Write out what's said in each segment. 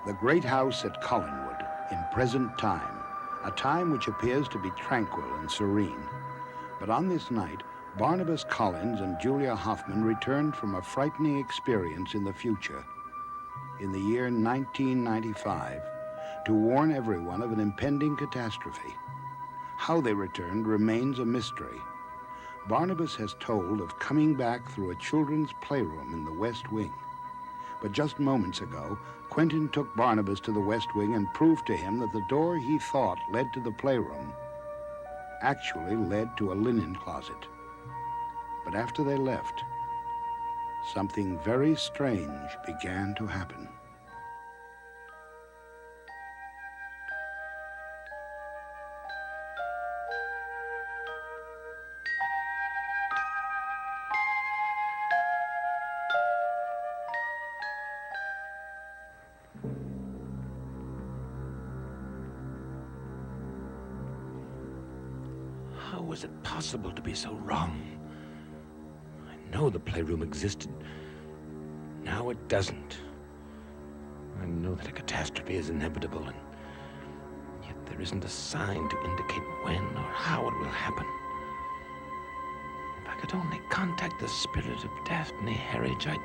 The great house at Collinwood, in present time, a time which appears to be tranquil and serene. But on this night, Barnabas Collins and Julia Hoffman returned from a frightening experience in the future, in the year 1995, to warn everyone of an impending catastrophe. How they returned remains a mystery. Barnabas has told of coming back through a children's playroom in the West Wing. But just moments ago, Quentin took Barnabas to the West Wing and proved to him that the door he thought led to the playroom actually led to a linen closet. But after they left, something very strange began to happen. How was it possible to be so wrong? I know the playroom existed. Now it doesn't. I know that a catastrophe is inevitable, and yet there isn't a sign to indicate when or how it will happen. If I could only contact the spirit of Daphne Harridge, I'd...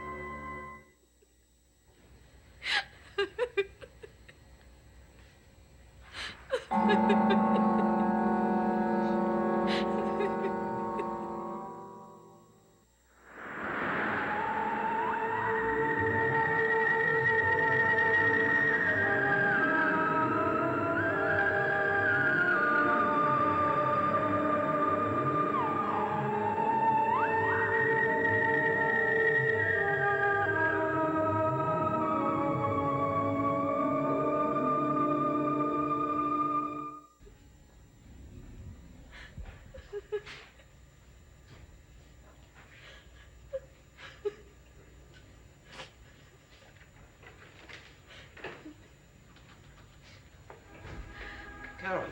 Carol.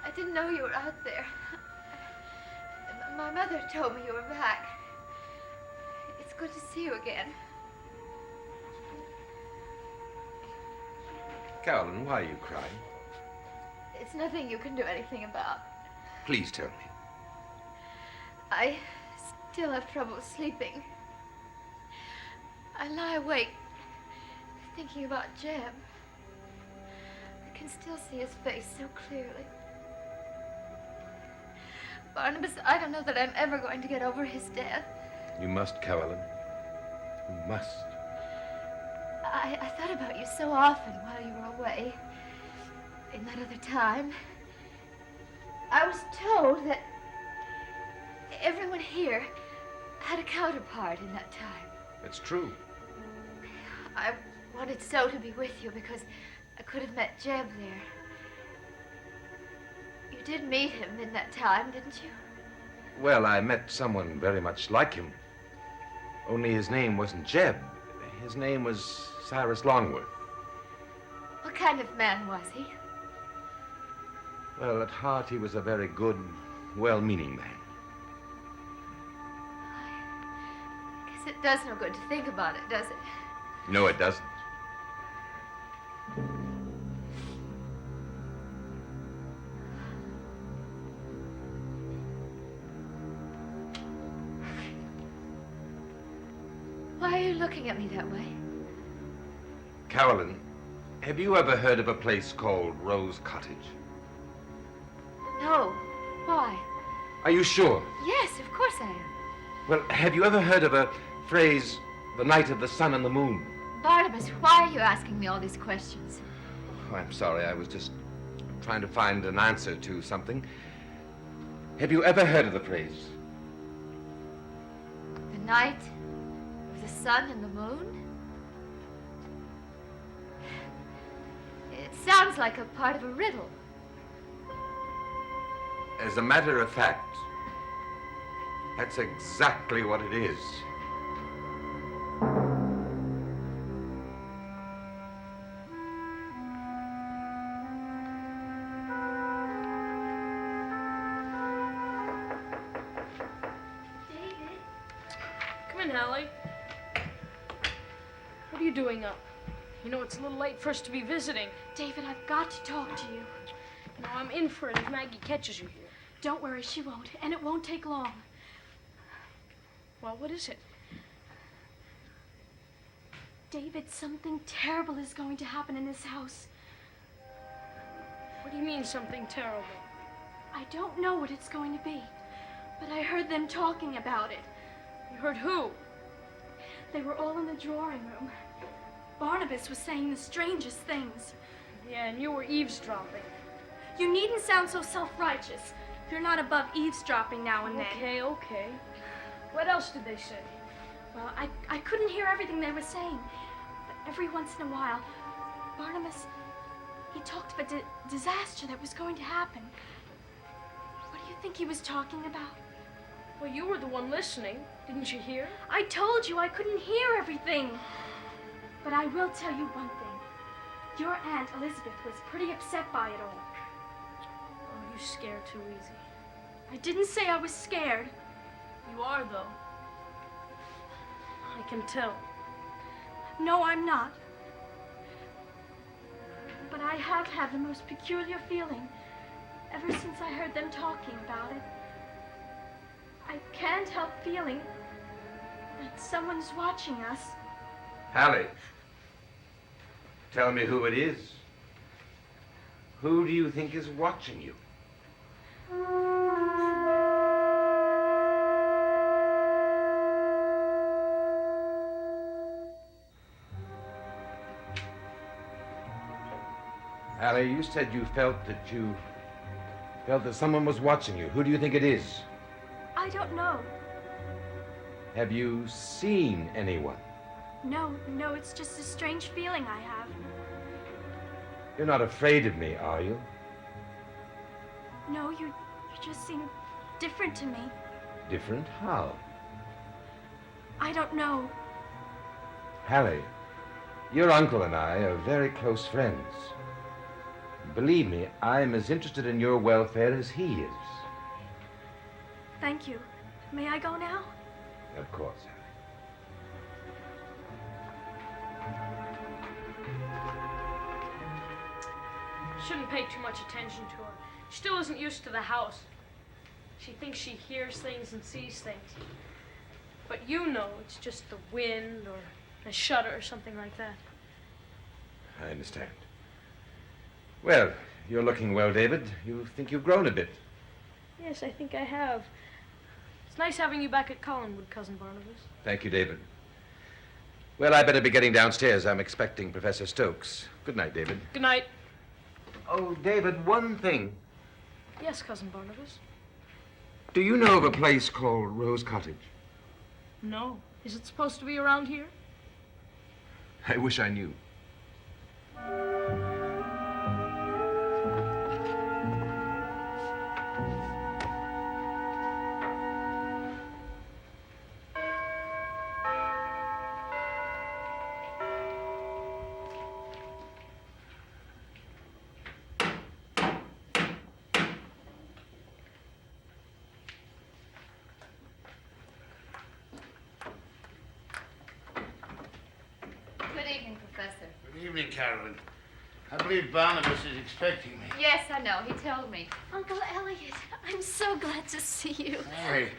I didn't know you were out there. My mother told me you were back. It's good to see you again. Carolyn, why are you crying? It's nothing you can do anything about. Please tell me. I still have trouble sleeping. I lie awake thinking about Jeb. I can still see his face so clearly. Barnabas, I don't know that I'm ever going to get over his death. You must, Carolyn. You must. I thought about you so often while you were away. In that other time, I was told that everyone here had a counterpart in that time. It's true. I wanted so to be with you because I could have met Jeb there. You did meet him in that time, didn't you? Well, I met someone very much like him. Only his name wasn't Jeb. His name was Cyrus Longworth. What kind of man was he? Well, at heart, he was a very good, well-meaning man. I guess it does no good to think about it, does it? No, it doesn't. Why are you looking at me that way? Carolyn, have you ever heard of a place called Rose Cottage? No. Why? Are you sure? Yes, of course I am. Well, have you ever heard of a phrase, the night of the sun and the moon? Barnabas, why are you asking me all these questions? Oh, I'm sorry, I was just trying to find an answer to something. Have you ever heard of the phrase? The night of the sun and the moon? It sounds like a part of a riddle. As a matter of fact, that's exactly what it is. Come in, Hallie. What are you doing up? You know, it's a little late for us to be visiting. David, I've got to talk to you. No, I'm in for it if Maggie catches you here. Don't worry, she won't, and it won't take long. Well, what is it? David, something terrible is going to happen in this house. What do you mean, something terrible? I don't know what it's going to be, but I heard them talking about it. You heard who? They were all in the drawing room. Barnabas was saying the strangest things. Yeah, and you were eavesdropping. You needn't sound so self-righteous. You're not above eavesdropping now and then. Okay. What else did they say? Well, I couldn't hear everything they were saying, but every once in a while, Barnabas, he talked of a disaster that was going to happen. What do you think he was talking about? Well, you were the one listening. Didn't you hear? I told you I couldn't hear everything. But I will tell you one thing. Your Aunt Elizabeth was pretty upset by it all. Oh, you scare too easy. I didn't say I was scared. You are, though. I can tell. No, I'm not. But I have had the most peculiar feeling ever since I heard them talking about it. I can't help feeling that someone's watching us. Hallie, tell me who it is. Who do you think is watching you? Hallie, you said you felt that someone was watching you. Who do you think it is? I don't know. Have you seen anyone? No, it's just a strange feeling I have. You're not afraid of me, are you? No, you just seem different to me. Different? How? I don't know. Hallie, your uncle and I are very close friends. Believe me, I'm as interested in your welfare as he is. Thank you. May I go now? Of course, Hallie. Shouldn't pay too much attention to her. She still isn't used to the house. She thinks she hears things and sees things. But you know it's just the wind or a shutter or something like that. I understand. Well, you're looking well, David. You think you've grown a bit. Yes, I think I have. It's nice having you back at Collinwood, Cousin Barnabas. Thank you, David. Well, I better be getting downstairs. I'm expecting Professor Stokes. Good night, David. Good night. Oh, David, one thing. Yes, Cousin Barnabas. Do you know of a place called Rose Cottage? No. Is it supposed to be around here? I wish I knew. Good evening, Professor. Good evening, Carolyn. I believe Barnabas is expecting me. Yes, I know. He told me. Uncle Elliot, I'm so glad to see you. Hey,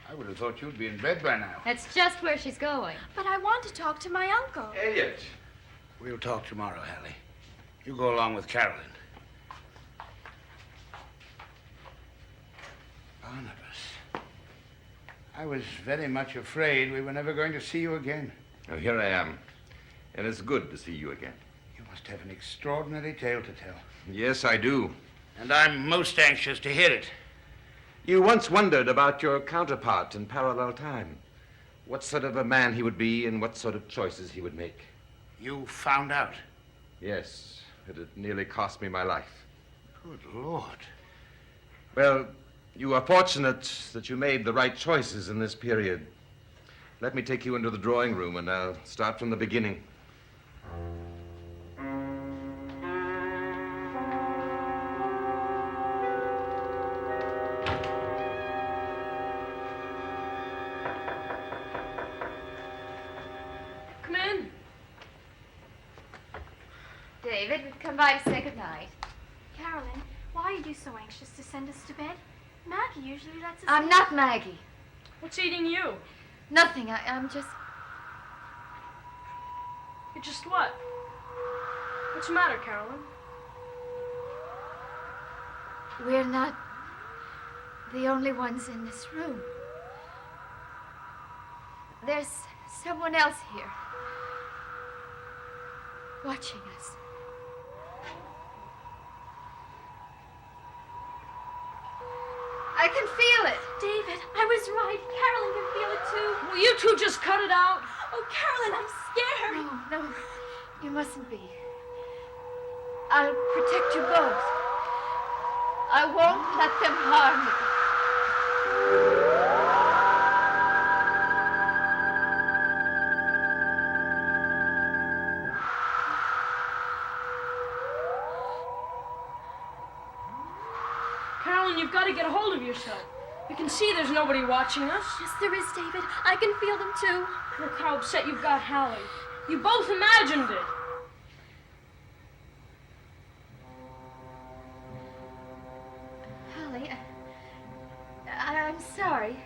I would have thought you'd be in bed by now. That's just where she's going. But I want to talk to my uncle. Elliot. We'll talk tomorrow, Hallie. You go along with Carolyn. Barnabas, I was very much afraid we were never going to see you again. Oh, here I am. And it's good to see you again. You must have an extraordinary tale to tell. Yes, I do. And I'm most anxious to hear it. You once wondered about your counterpart in parallel time. What sort of a man he would be and what sort of choices he would make. You found out. Yes, it had nearly cost me my life. Good Lord. Well, you are fortunate that you made the right choices in this period. Let me take you into the drawing room and I'll start from the beginning. Come in. David. We've come by to say goodnight. Carolyn, why are you so anxious to send us to bed? Maggie usually lets us. I'm not Maggie. What's eating you? Nothing. I'm just... You're just what? What's the matter, Carolyn? We're not the only ones in this room. There's someone else here, watching us. I can feel it. David, I was right. Carolyn can feel it too. Will you two just cut it out? Oh, Carolyn, I'm scared. No, you mustn't be. I'll protect you both. I won't let them harm you. Carolyn, you've got to get a hold of yourself. You can see there's nobody watching us. Yes, there is, David. I can feel them too. Look how upset you've got Hallie. You both imagined it. Holly, I'm sorry.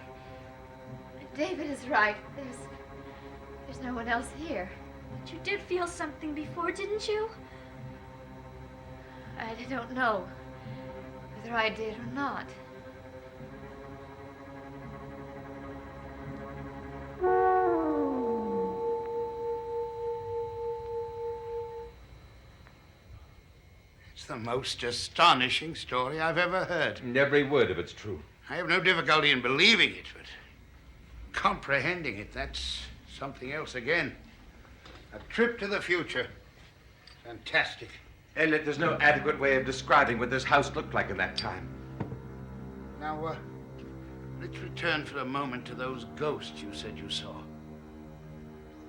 David is right. There's no one else here. But you did feel something before, didn't you? I don't know whether I did or not. It's the most astonishing story I've ever heard. And every word of it's true. I have no difficulty in believing it, but comprehending it, that's something else again. A trip to the future. Fantastic. Elliot, there's no adequate way of describing what this house looked like in that time. Now, let's return for a moment to those ghosts you said you saw.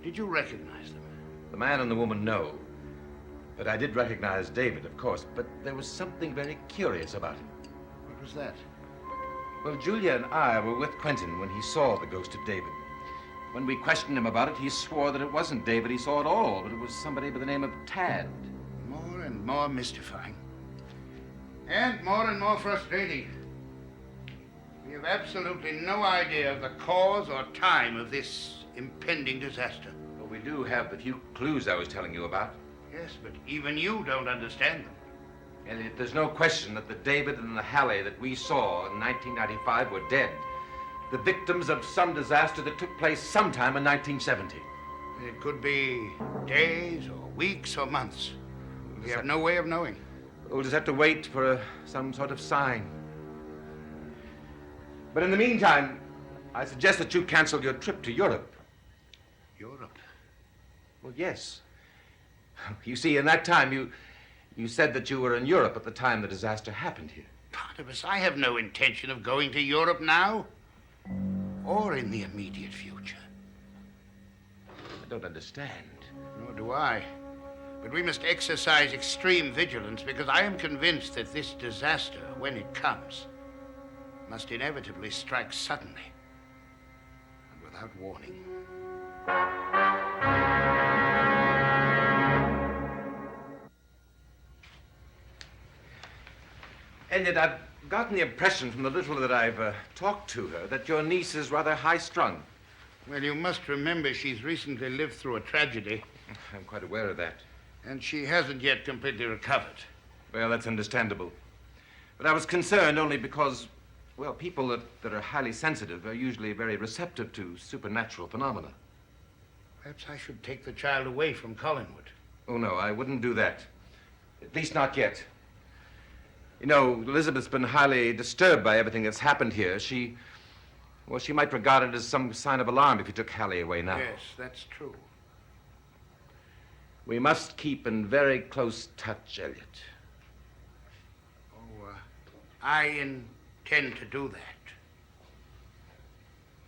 Did you recognize them? The man and the woman, no. But I did recognize David, of course, but there was something very curious about him. What was that? Well, Julia and I were with Quentin when he saw the ghost of David. When we questioned him about it, he swore that it wasn't David he saw at all, but it was somebody by the name of Tad. More and more mystifying. And more frustrating. We have absolutely no idea of the cause or time of this impending disaster. Well, we do have the few clues I was telling you about. Yes, but even you don't understand them. Elliot, there's no question that the David and the Hallie that we saw in 1995 were dead. The victims of some disaster that took place sometime in 1970. It could be days or weeks or months. We have no way of knowing. We'll just have to wait for some sort of sign. But in the meantime, I suggest that you cancel your trip to Europe. Europe? Well, yes. You see, in that time, you said that you were in Europe at the time the disaster happened here. Barnabas, I have no intention of going to Europe now. Or in the immediate future. I don't understand. Nor do I. But we must exercise extreme vigilance because I am convinced that this disaster, when it comes, must inevitably strike suddenly and without warning. Elliot, I've gotten the impression from the little that I've talked to her that your niece is rather high-strung. Well, you must remember she's recently lived through a tragedy. I'm quite aware of that. And she hasn't yet completely recovered. Well, that's understandable. But I was concerned only because, well, people that are highly sensitive are usually very receptive to supernatural phenomena. Perhaps I should take the child away from Collinwood. Oh, no, I wouldn't do that. At least not yet. You know, Elizabeth's been highly disturbed by everything that's happened here. She might regard it as some sign of alarm if you took Hallie away now. Yes, that's true. We must keep in very close touch, Elliot. Oh, I intend to do that.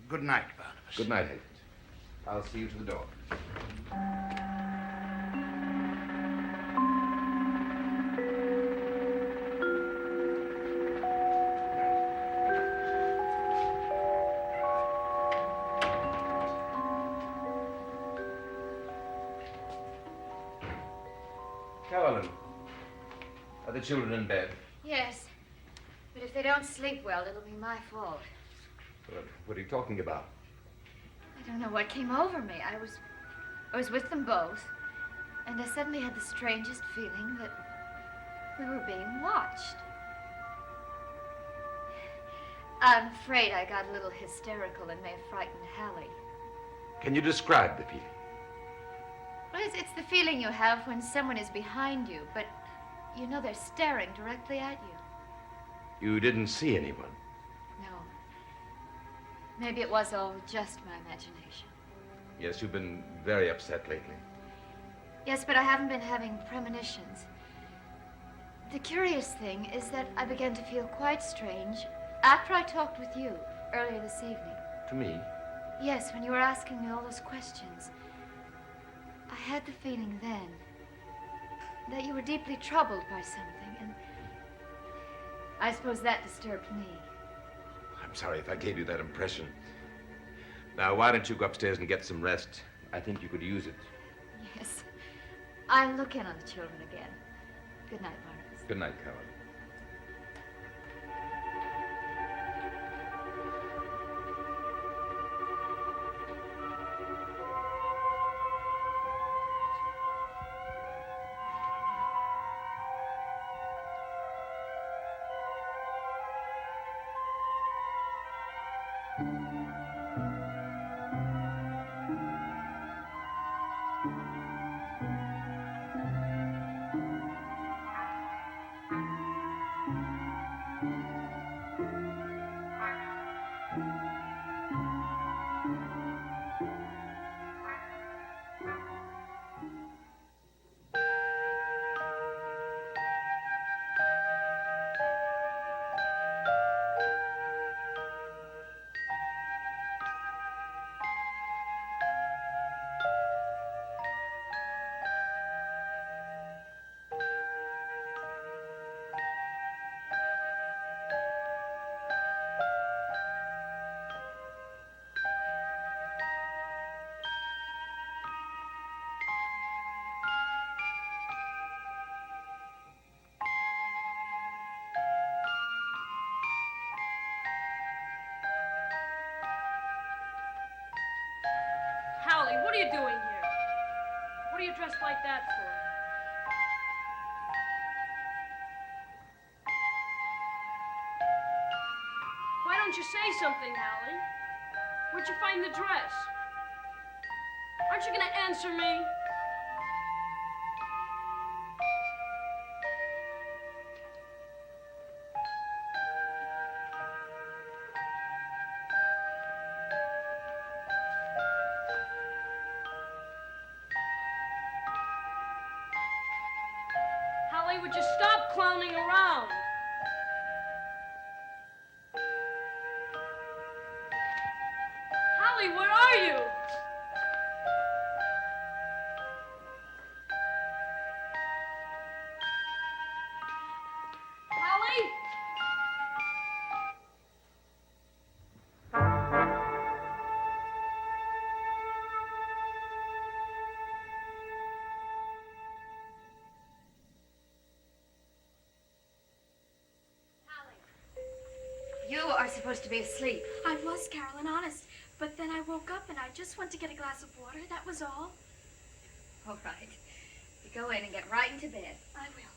Good night, Barnabas. Good night, Elliot. I'll see you to the door. Carolyn. the children in bed? Yes. But if they don't sleep well, it'll be my fault. What are you talking about? I don't know what came over me. I was with them both, and I suddenly had the strangest feeling that we were being watched. I'm afraid I got a little hysterical and may have frightened Hallie. Can you describe the feeling? Well, it's the feeling you have when someone is behind you, but you know they're staring directly at you. You didn't see anyone? No. Maybe it was all just my imagination. Yes, you've been very upset lately. Yes, but I haven't been having premonitions. The curious thing is that I began to feel quite strange after I talked with you earlier this evening. To me? Yes, when you were asking me all those questions. I had the feeling then that you were deeply troubled by something, and I suppose that disturbed me. I'm sorry if I gave you that impression. Now, why don't you go upstairs and get some rest? I think you could use it. Yes. I'll look in on the children again. Good night, Barnabas. Good night, Carol. Hallie, what are you doing here? What are you dressed like that for? Why don't you say something, Hallie? Where'd you find the dress? Aren't you gonna answer me? Hallie, would you stop clowning around? Hallie, where are you? Hallie? You are supposed to be asleep. I was, Carolyn, honest. But then I woke up and I just went to get a glass of water. That was all. All right. You go in and get right into bed. I will.